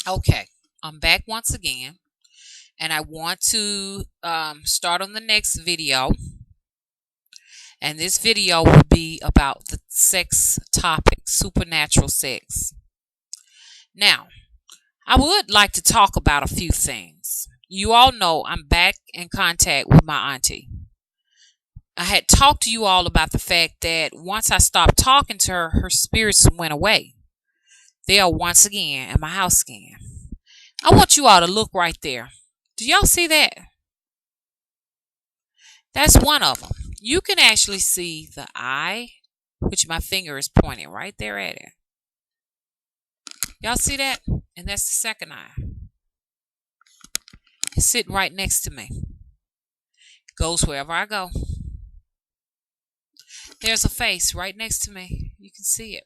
Okay, I'm back once again, and I want to start on the next video. And this video will be about the sex topic, supernatural sex. Now, I would like to talk about a few things. You all know I'm back in contact with my auntie. I had talked to you all about the fact that once I stopped talking to her, her spirits went away. They are once again in my house again. I want you all to look right there. Do y'all see that? That's one of them. You can actually see the eye, which my finger is pointing right there at it. Y'all see that? And that's the second eye. It's sitting right next to me. Goes wherever I go. There's a face right next to me. You can see it.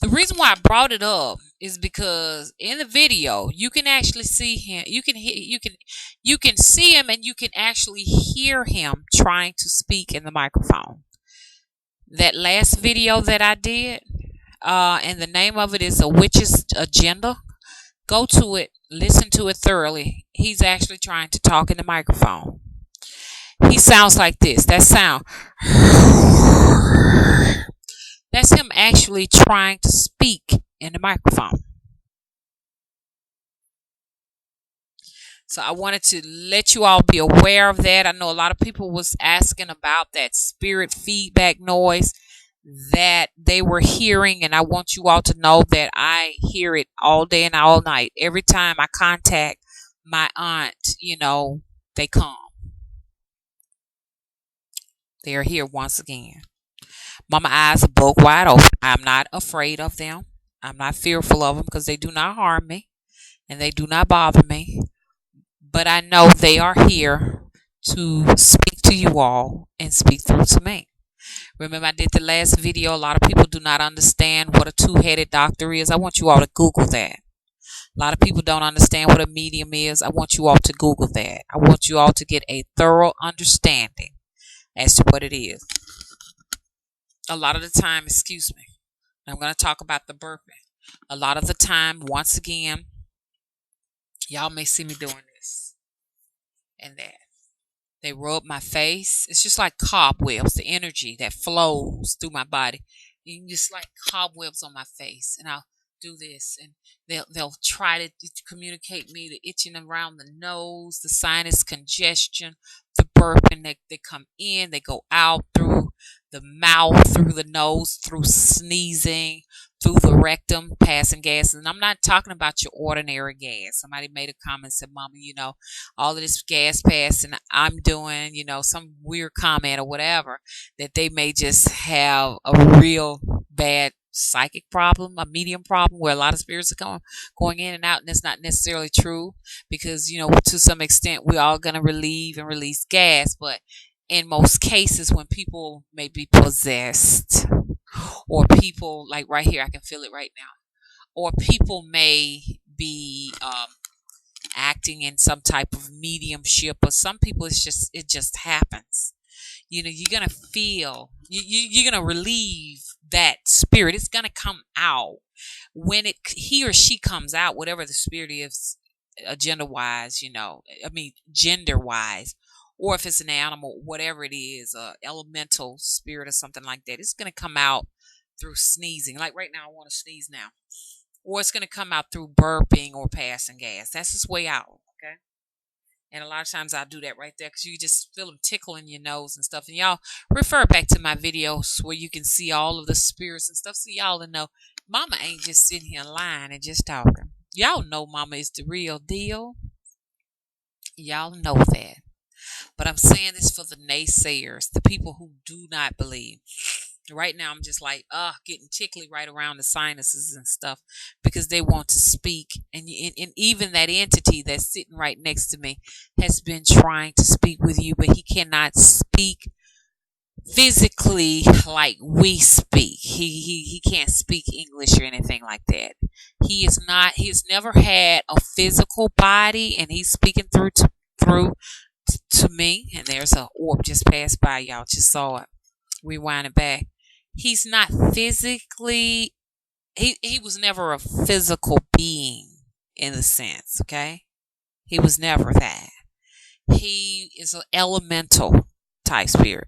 The reason why I brought it up is because in the video you can actually see him. You can see him, and you can actually hear him trying to speak in the microphone. That last video that I did, and the name of it is A Witch's Agenda. Go to it, listen to it thoroughly. He's actually trying to talk in the microphone. He sounds like this. That sound. That's him actually trying to speak in the microphone. So I wanted to let you all be aware of that. I know a lot of people was asking about that spirit feedback noise that they were hearing, and I want you all to know that I hear it all day and all night. Every time I contact my aunt, they come. They are here once again. Mama eyes are both wide open. I'm not afraid of them. I'm not fearful of them because they do not harm me and they do not bother me. But I know they are here to speak to you all and speak through to me. Remember, I did the last video. A lot of people do not understand what a two-headed doctor is. I want you all to Google that. A lot of people don't understand what a medium is. I want you all to Google that. I want you all to get a thorough understanding as to what it is. A lot of the time, excuse me, I'm going to talk about the burping. A lot of the time, once again, y'all may see me doing this and that. They rub my face. It's just like cobwebs, the energy that flows through my body. You can just like cobwebs on my face, and I'll do this, and they'll try to communicate me the itching around the nose, the sinus congestion, the burping. They come in, they go out through the mouth, through the nose, through sneezing, through the rectum, passing gas. And I'm not talking about your ordinary gas. Somebody made a comment and said, Mama, all of this gas passing I'm doing, some weird comment or whatever, that they may just have a real bad psychic problem, a medium problem, where a lot of spirits are going in and out, and it's not necessarily true because, to some extent, we're all going to relieve and release gas. But in most cases, when people may be possessed, or people, like right here, I can feel it right now, or people may be acting in some type of mediumship, or some people it just happens. You're gonna feel, you're gonna relieve that spirit. It's gonna come out when he or she comes out, whatever the spirit is, agenda wise, gender wise, or if it's an animal, whatever it is, elemental spirit or something like that. It's gonna come out through sneezing. Like right now, I want to sneeze now, or it's gonna come out through burping or passing gas. That's its way out. Okay. And a lot of times I do that right there because you just feel them tickling your nose and stuff. And y'all refer back to my videos where you can see all of the spirits and stuff. So y'all to know Mama ain't just sitting here lying and just talking. Y'all know Mama is the real deal. Y'all know that. But I'm saying this for the naysayers, the people who do not believe. Right now, I'm just like, getting tickly right around the sinuses and stuff because they want to speak. And even that entity that's sitting right next to me has been trying to speak with you, but he cannot speak physically like we speak. He can't speak English or anything like that. He's never had a physical body, and he's speaking through to me. And there's an orb just passed by. Y'all just saw it. Rewind it back. He's not physically He was never a physical being in the sense, okay? He was never that. He is an elemental type spirit.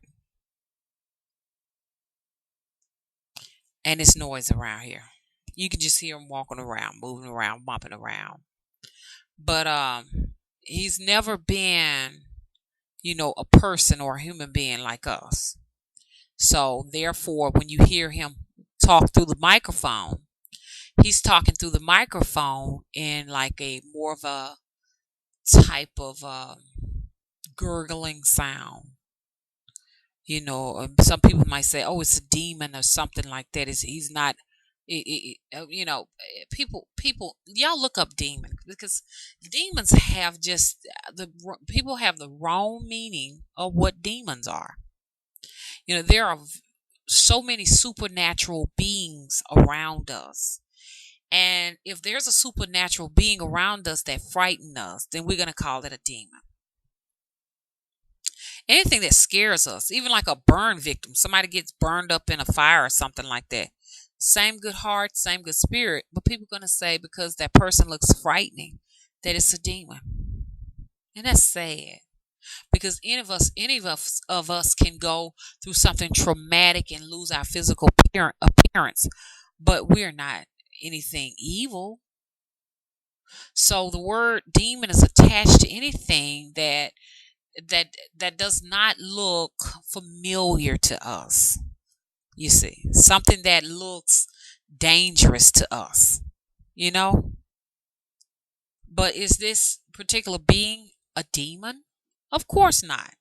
And it's noise around here. You can just hear him walking around, moving around, bumping around. But he's never been, a person or a human being like us. So therefore, when you hear him talk through the microphone, he's talking through the microphone in like a more of a type of gurgling sound. Some people might say, "Oh, it's a demon or something like that." He's not. People, y'all look up demon because demons have just the people have the wrong meaning of what demons are. There are so many supernatural beings around us. And if there's a supernatural being around us that frighten us, then we're going to call it a demon. Anything that scares us, even like a burn victim, somebody gets burned up in a fire or something like that. Same good heart, same good spirit, but people are going to say because that person looks frightening that it's a demon. And that's sad because any of us can go through something traumatic and lose our physical appearance, but we're not anything evil. So the word demon is attached to anything that does not look familiar to us. You see, something that looks dangerous to us, you know? But is this particular being a demon? Of course not.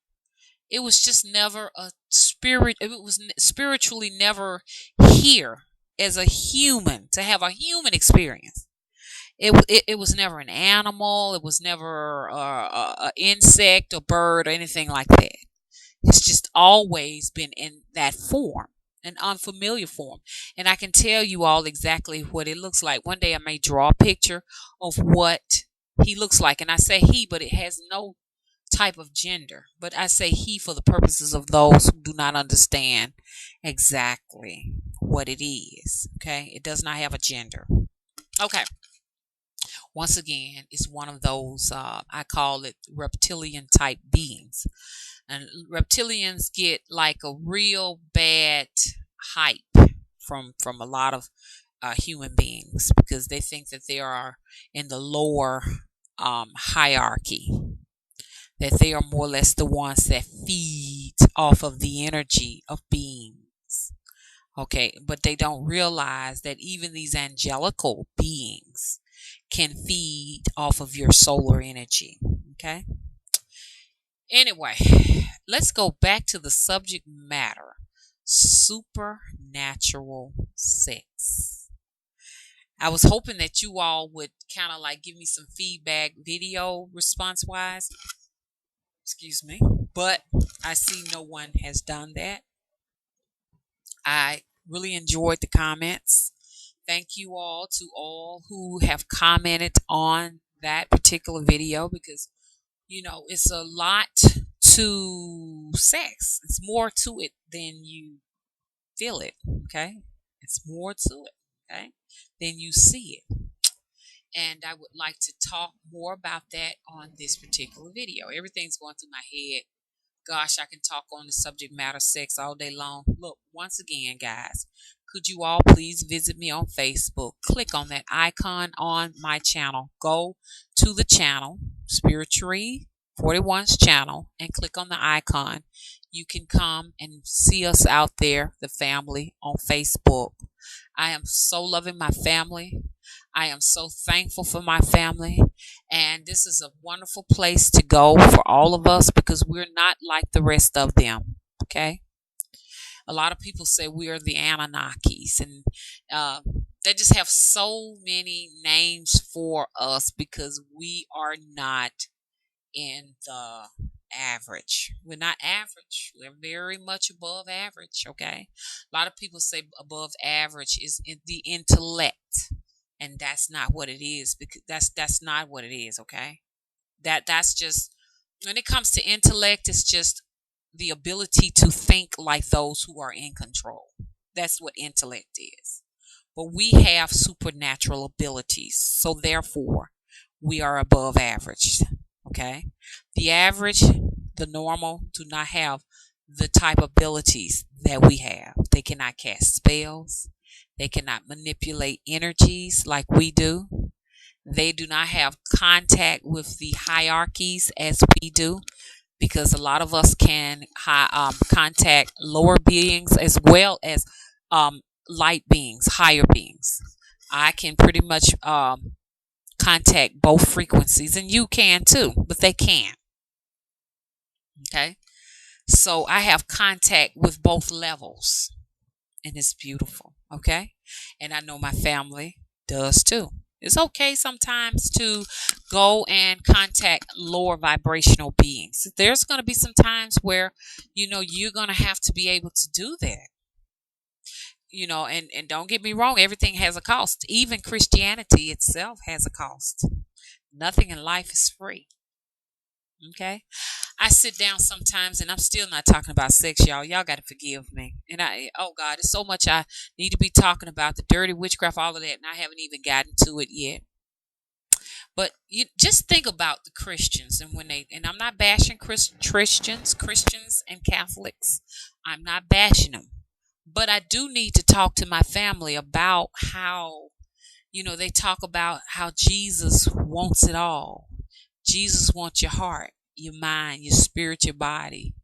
It was just never a spirit. It was spiritually never here as a human to have a human experience. It was never an animal. It was never a insect or bird or anything like that. It's just always been in that form, an unfamiliar form. And I can tell you all exactly what it looks like. One day I may draw a picture of what he looks like. And I say he, but it has no type of gender. But I say he for the purposes of those who do not understand exactly what it is. Okay? It does not have a gender. Okay. Once again, it's one of those, I call it reptilian type beings. And reptilians get like a real bad hype from a lot of human beings because they think that they are in the lower hierarchy, that they are more or less the ones that feed off of the energy of beings. Okay, but they don't realize that even these angelical beings can feed off of your solar energy. Okay. Anyway, let's go back to the subject matter: supernatural sex. I was hoping that you all would kind of like give me some feedback video response wise. Excuse me. But I see no one has done that. I really enjoyed the comments. Thank you all to all who have commented on that particular video because it's a lot to sex. It's more to it than you feel it. Okay, it's more to it. Okay, than you see it. And I would like to talk more about that on this particular video. Everything's going through my head. Gosh, I can talk on the subject matter sex all day long. Look, once again, guys, could you all please visit me on Facebook? Click on that icon on my channel. Go to the channel, Spirit Tree 41's channel, and click on the icon. You can come and see us out there, the family, on Facebook. I am so loving my family. I am so thankful for my family. And this is a wonderful place to go for all of us because we're not like the rest of them. Okay? A lot of people say we are the Anunnakis, and they just have so many names for us because we are not in the average. We're not average. We're very much above average. Okay? A lot of people say above average is in the intellect, and that's not what it is because that's not what it is. Okay? That's just when it comes to intellect, it's just the ability to think like those who are in control. That's what intellect is. but we have supernatural abilities. So therefore, we are above average. Okay? The average, the normal, do not have the type of abilities that we have. They cannot cast spells. They cannot manipulate energies like we do. They do not have contact with the hierarchies as we do, because a lot of us can contact lower beings as well as um, light beings, higher beings. I can pretty much contact both frequencies, and you can too, but they can't. Okay, so I have contact with both levels, and it's beautiful. Okay, and I know my family does too. It's okay sometimes to go and contact lower vibrational beings. There's going to be some times where you're going to have to be able to do that. And don't get me wrong, everything has a cost. Even Christianity itself has a cost. Nothing in life is free. Okay? I sit down sometimes and I'm still not talking about sex, y'all. Y'all got to forgive me. And oh God, there's so much I need to be talking about, the dirty witchcraft, all of that, and I haven't even gotten to it yet. But you just think about the Christians, and and I'm not bashing Christians and Catholics. I'm not bashing them. But I do need to talk to my family about how, they talk about how Jesus wants it all. Jesus wants your heart, your mind, your spirit, your body.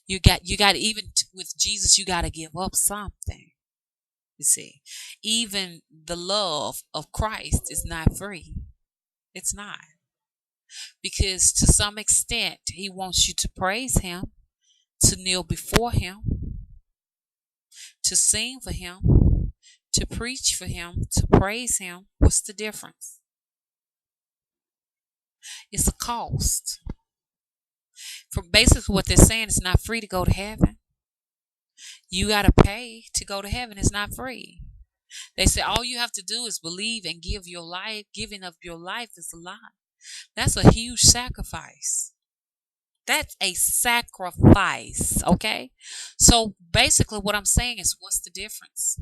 You got even with Jesus, you got to give up something. You see, even the love of Christ is not free. It's not, because to some extent he wants you to praise him, to kneel before him, to sing for him, to preach for him, to praise him. What's the difference? It's a cost. For basically what they're saying, it's not free to go to heaven. You got to pay to go to heaven. It's not free. They say all you have to do is believe and give your life. Giving of your life is a lie. That's a huge sacrifice. That's a sacrifice, okay? So basically what I'm saying is, what's the difference?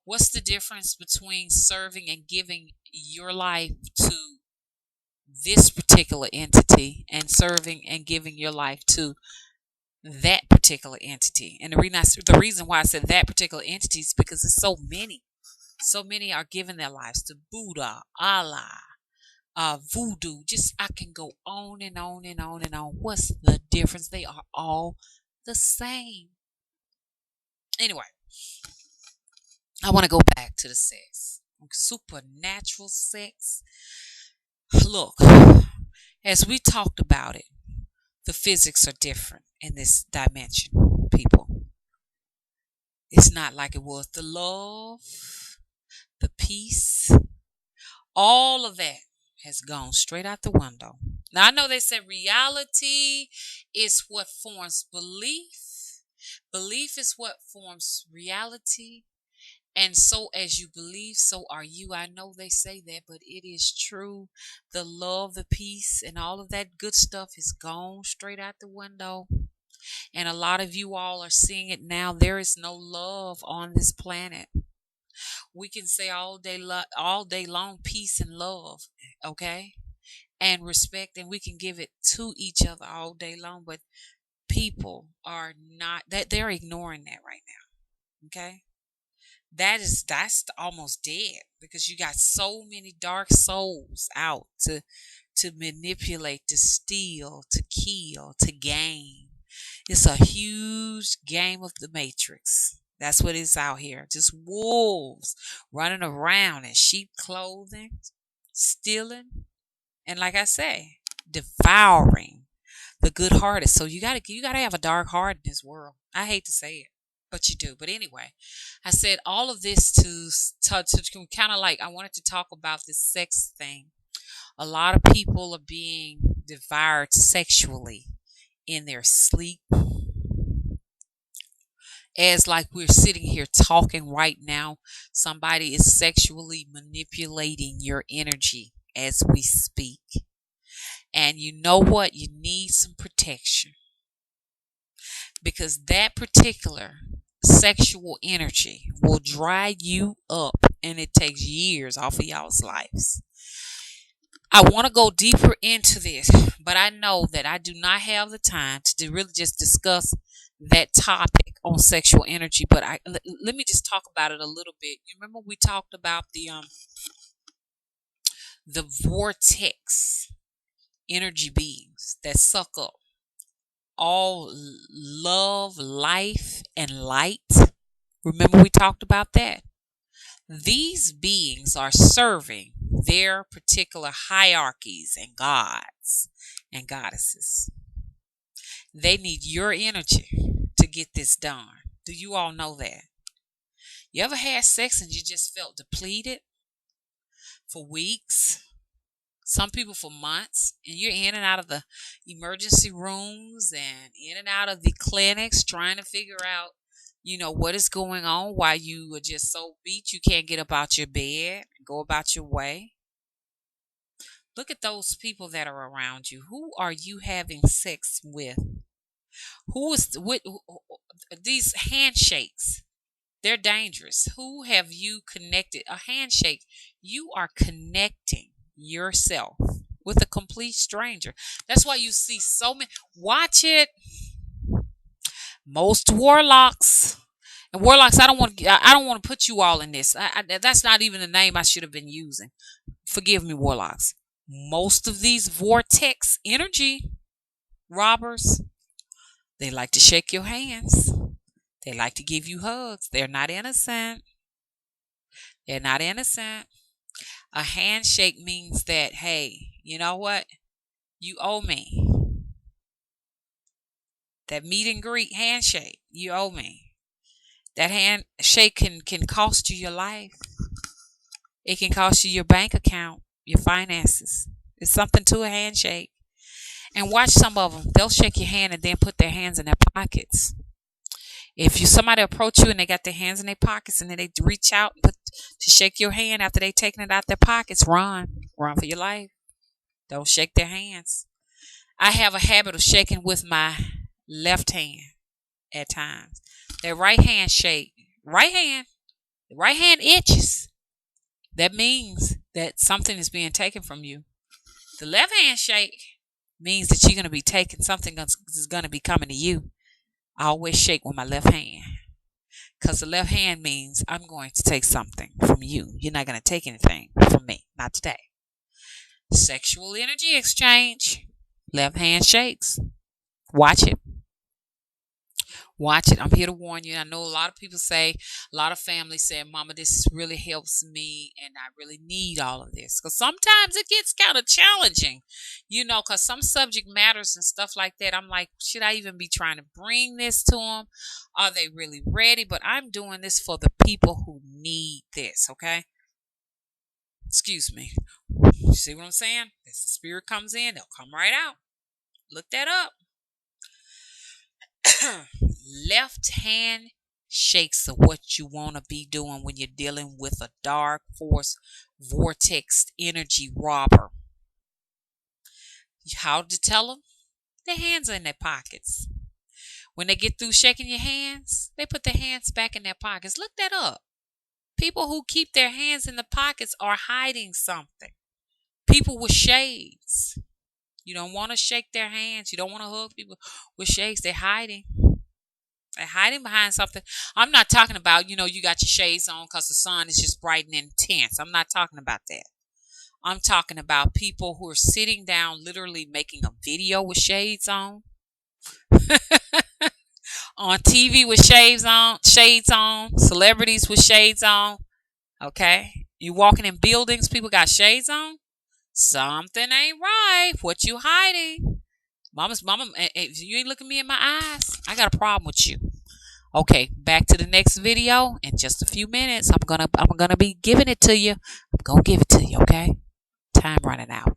What's the difference between serving and giving your life to this particular entity and serving and giving your life to that particular entity? And the reason why I said that particular entity is because there's so many. So many are giving their lives to Buddha, Allah, voodoo. Just I can go on and on and on and on. What's the difference? They are all the same. Anyway, I want to go back to the sex. Supernatural sex. Look, as we talked about it, the physics are different in this dimension, people. It's not like it was. The love, the peace, all of that has gone straight out the window. Now, I know they said reality is what forms belief. Belief is what forms reality. And so, as you believe, so are you. I know they say that, but it is true. The love, the peace, and all of that good stuff has gone straight out the window. And a lot of you all are seeing it now. There is no love on this planet. We can say all day long, peace and love, okay, and respect, and we can give it to each other all day long. But people are not that they're ignoring that right now. Okay, that's almost dead, because you got so many dark souls out to manipulate, to steal, to kill, to gain. It's a huge game of the Matrix. That's what it's out here. Just wolves running around in sheep clothing, stealing, and like I say, devouring the good hearted. So you gotta have a dark heart in this world. I hate to say it, but you do. But anyway, I said all of this to kind of like, I wanted to talk about this sex thing. A lot of people are being devoured sexually in their sleep, as like we're sitting here talking right now. Somebody is sexually manipulating your energy as we speak. And you know what? You need some protection, because that particular sexual energy will dry you up, and it takes years off of y'all's lives. I want to go deeper into this, but I know that I do not have the time to really just discuss that topic on sexual energy. But let me just talk about it a little bit. You remember we talked about the vortex energy beings that suck up all love, life, and light. Remember we talked about that? These beings are serving their particular hierarchies and gods and goddesses. They need your energy to get this done. Do you all know that? You ever had sex and you just felt depleted for weeks? Some people for months, and you're in and out of the emergency rooms and in and out of the clinics trying to figure out, what is going on, why you are just so beat you can't get up out your bed and go about your way. Look at those people that are around you. Who are you having sex with? Who is with these handshakes? They're dangerous. Who have you connected? A handshake, you are connecting yourself with a complete stranger. That's why you see so many. Watch it. Most warlocks and warlocks. I don't want to put you all in this. That's not even the name I should have been using. Forgive me, warlocks. Most of these vortex energy robbers, they like to shake your hands. They like to give you hugs. They're not innocent. They're not innocent. A handshake means that, hey, you know what? You owe me. That meet and greet handshake, you owe me. That handshake can cost you your life. It can cost you your bank account, your finances. It's something to a handshake. And watch some of them. They'll shake your hand and then put their hands in their pockets. If somebody approach you and they got their hands in their pockets and then they reach out to shake your hand after they taking it out their pockets, run for your life. Don't shake their hands. I have a habit of shaking with my left hand at times. Their right hand shake. The right hand itches. That means that something is being taken from you. The left hand shake means that you're going to be taking something is going to be coming to you. I always shake with my left hand because the left hand means I'm going to take something from you. You're not going to take anything from me. Not today. Sexual energy exchange. Left hand shakes. Watch it. Watch it. I'm here to warn you. I know a lot of families say, Mama, this really helps me and I really need all of this. Because sometimes it gets kind of challenging, because some subject matters and stuff like that. I'm like, should I even be trying to bring this to them? Are they really ready? But I'm doing this for the people who need this, okay? Excuse me. You see what I'm saying? As the spirit comes in, they'll come right out. Look that up. Left hand shakes are what you want to be doing when you're dealing with a dark force vortex energy robber. How to tell them? Their hands are in their pockets. When they get through shaking your hands, they put their hands back in their pockets. Look that up. People who keep their hands in the pockets are hiding something. People with shades. You don't want to shake their hands. You don't want to hug people with shades. They're hiding. They're hiding behind something. I'm not talking about, you got your shades on because the sun is just bright and intense. I'm not talking about that. I'm talking about people who are sitting down, literally making a video with shades on. On TV with shades on, celebrities with shades on. Okay? You walking in buildings, people got shades on. Something ain't right. What you hiding? Mama, if you ain't looking me in my eyes, I got a problem with you. Okay, back to the next video in just a few minutes. I'm gonna be giving it to you. I'm gonna give it to you, okay? Time running out.